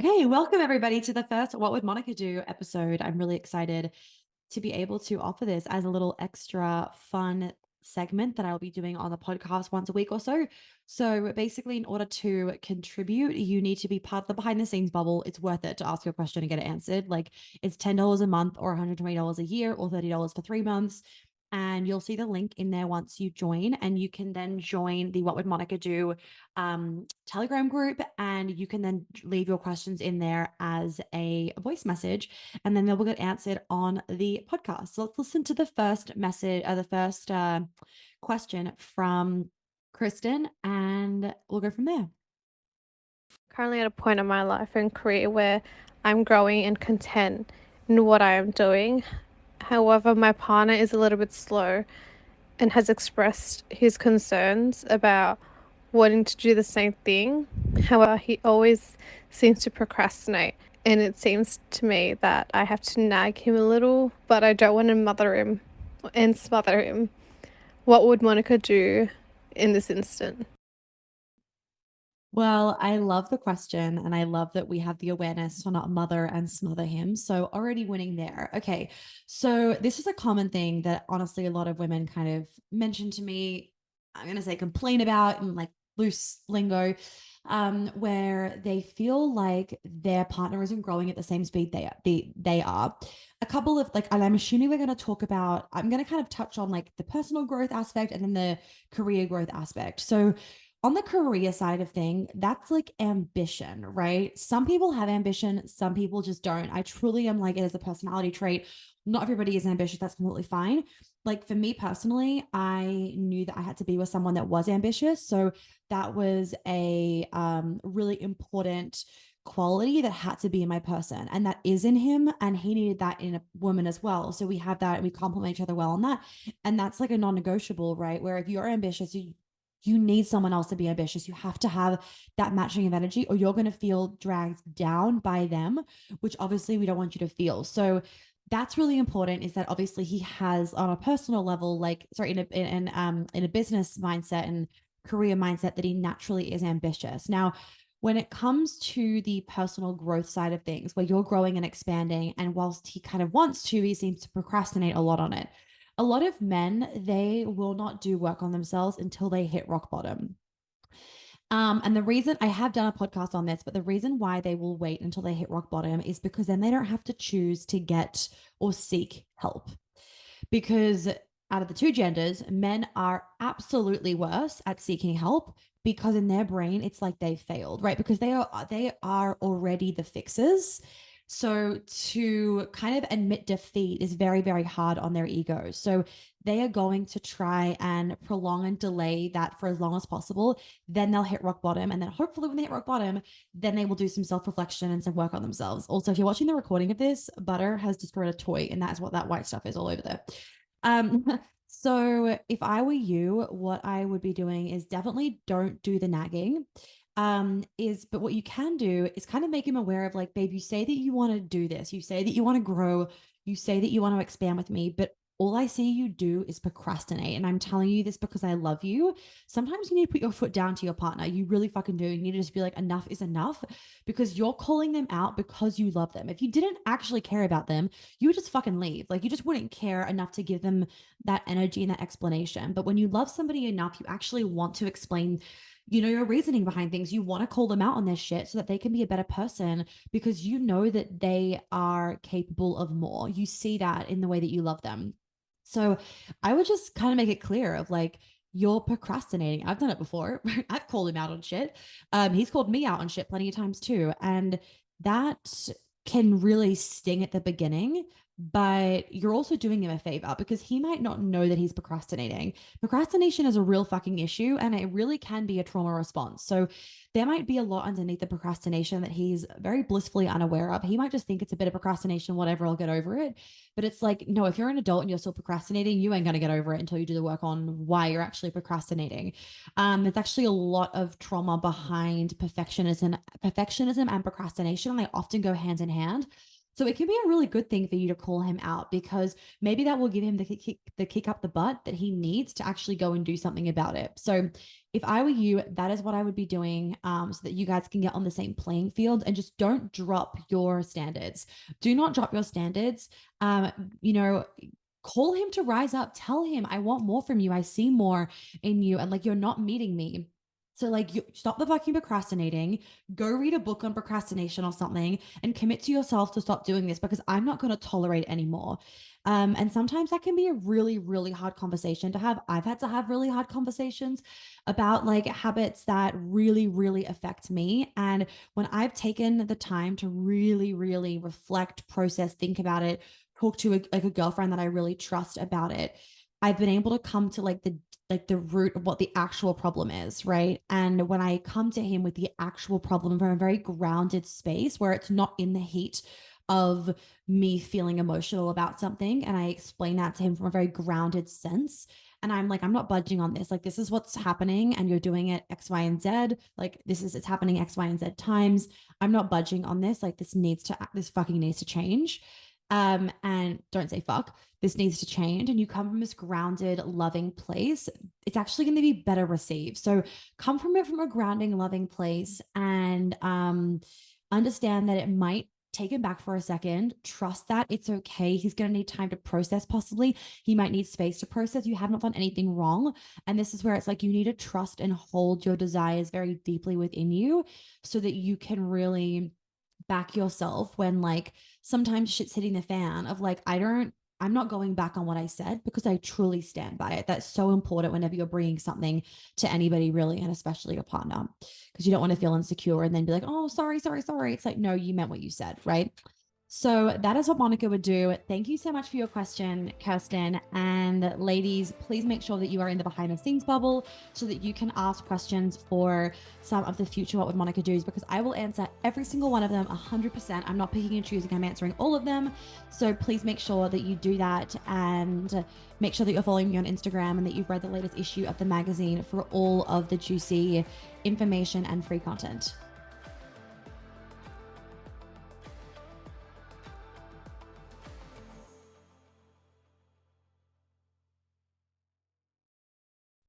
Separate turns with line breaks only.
Okay, welcome everybody to the first What Would Monica Do episode. I'm really excited to be able to offer this as a little extra fun segment that I'll be doing on the podcast once a week or so. So basically, in order to contribute, you need to be part of the behind the scenes bubble. It's worth it to ask your question and get it answered. Like it's $10 a month or $120 a year or $30 for 3 months. And you'll see the link in there once you join, and you can then join the What Would Monica Do Telegram group, and you can then leave your questions in there as a voice message, and then they will get answered on the podcast. So let's listen to the first message, the first question from Kristen, and we'll go from there.
Currently at a point in my life and career where I'm growing and content in what I am doing. However, my partner is a little bit slow and has expressed his concerns about wanting to do the same thing. However, he always seems to procrastinate, and it seems to me that I have to nag him a little, but I don't want to mother him and smother him. What would Monica do in this instant?
Well, I love the question, and I love that we have the awareness to not mother and smother him. So already winning there. Okay. So this is a common thing that honestly a lot of women kind of mention to me. I'm going to say complain about in like loose lingo, where they feel like their partner isn't growing at the same speed they are. A couple of like, and I'm assuming we're going to talk about, I'm going to kind of touch on like the personal growth aspect and then the career growth aspect. So on the career side of thing, that's like ambition, right? Some people have ambition, some people just don't. I truly am like it as a personality trait. Not everybody is ambitious. That's completely fine. Like for me personally, I knew that I had to be with someone that was ambitious. So that was a really important quality that had to be in my person, and that is in him, and he needed that in a woman as well. So we have that, and we complement each other well on that, and that's like a non-negotiable, right? Where if you're ambitious, you need someone else to be ambitious. You have to have that matching of energy, or you're going to feel dragged down by them, which obviously we don't want you to feel. So that's really important, is that obviously he has on a personal level, like sorry, in a business mindset and career mindset, that he naturally is ambitious. Now, when it comes to the personal growth side of things, where you're growing and expanding, and whilst he kind of wants to, he seems to procrastinate a lot on it. A lot of men, they will not do work on themselves until they hit rock bottom. And the reason I have done a podcast on this, but the reason why they will wait until they hit rock bottom is because then they don't have to choose to get or seek help. Because out of the two genders, men are absolutely worse at seeking help, because in their brain it's like they failed, right? Because they are already the fixers. So to kind of admit defeat is very, very hard on their egos. So they are going to try and prolong and delay that for as long as possible. Then they'll hit rock bottom. And then hopefully when they hit rock bottom, then they will do some self-reflection and some work on themselves. Also, if you're watching the recording of this, Butter has destroyed a toy, and that's what that white stuff is all over there. Um, so if I were you, what I would be doing is definitely don't do the nagging. But what you can do is kind of make him aware of like, babe, you say that you want to do this, you say that you want to grow, you say that you want to expand with me, but all I see you do is procrastinate. And I'm telling you this because I love you. Sometimes you need to put your foot down to your partner. You really fucking do. You need to just be like, enough is enough, because you're calling them out because you love them. If you didn't actually care about them, you would just fucking leave. Like you just wouldn't care enough to give them that energy and that explanation. But when you love somebody enough, you actually want to explain, your reasoning behind things. You want to call them out on their shit so that they can be a better person, because you know that they are capable of more. You see that in the way that you love them. So I would just kind of make it clear of like, you're procrastinating. I've done it before. I've called him out on shit. He's called me out on shit plenty of times too. And that can really sting at the beginning, but you're also doing him a favor, because he might not know that he's procrastinating. Procrastination is a real fucking issue, and it really can be a trauma response. So there might be a lot underneath the procrastination that he's very blissfully unaware of. He might just think it's a bit of procrastination, whatever, I'll get over it. But it's like, no, if you're an adult and you're still procrastinating, you ain't going to get over it until you do the work on why you're actually procrastinating. There's actually a lot of trauma behind perfectionism and procrastination. And they often go hand in hand. So it can be a really good thing for you to call him out, because maybe that will give him the kick up the butt that he needs to actually go and do something about it. So if I were you, that is what I would be doing, so that you guys can get on the same playing field, and just don't drop your standards. Do not drop your standards. You know, call him to rise up. Tell him, I want more from you. I see more in you. And like, you're not meeting me. So like, you stop the fucking procrastinating, go read a book on procrastination or something, and commit to yourself to stop doing this, because I'm not going to tolerate it anymore. And sometimes that can be a really, really hard conversation to have. I've had to have really hard conversations about like habits that really, really affect me. And when I've taken the time to really, really reflect, process, think about it, talk to like a girlfriend that I really trust about it, I've been able to come to like the root of what the actual problem is, right? And when I come to him with the actual problem from a very grounded space where it's not in the heat of me feeling emotional about something, and I explain that to him from a very grounded sense, and I'm like, I'm not budging on this. Like, this is what's happening, and you're doing it X, Y, and Z. Like, it's happening X, Y, and Z times. I'm not budging on this. Like, this fucking needs to change. And don't say fuck, this needs to change. And you come from this grounded, loving place, it's actually going to be better received. So come from it from a grounding, loving place, and understand that it might take him back for a second. Trust that it's okay. He's going to need time to process, possibly. He might need space to process. You have not done anything wrong. And this is where it's like, you need to trust and hold your desires very deeply within you, so that you can really back yourself when like sometimes shit's hitting the fan of like, I'm not going back on what I said, because I truly stand by it. That's so important whenever you're bringing something to anybody, really, and especially a partner, because you don't want to feel insecure and then be like, oh, sorry, sorry, sorry. It's like, no, you meant what you said, right? So that is what Monica would do. Thank you so much for your question, Kirsten. And ladies, please make sure that you are in the behind the scenes bubble, so that you can ask questions for some of the future What Would Monica Do's, because I will answer every single one of them 100%. I'm not picking and choosing, I'm answering all of them. So please make sure that you do that, and make sure that you're following me on Instagram, and that you've read the latest issue of the magazine for all of the juicy information and free content.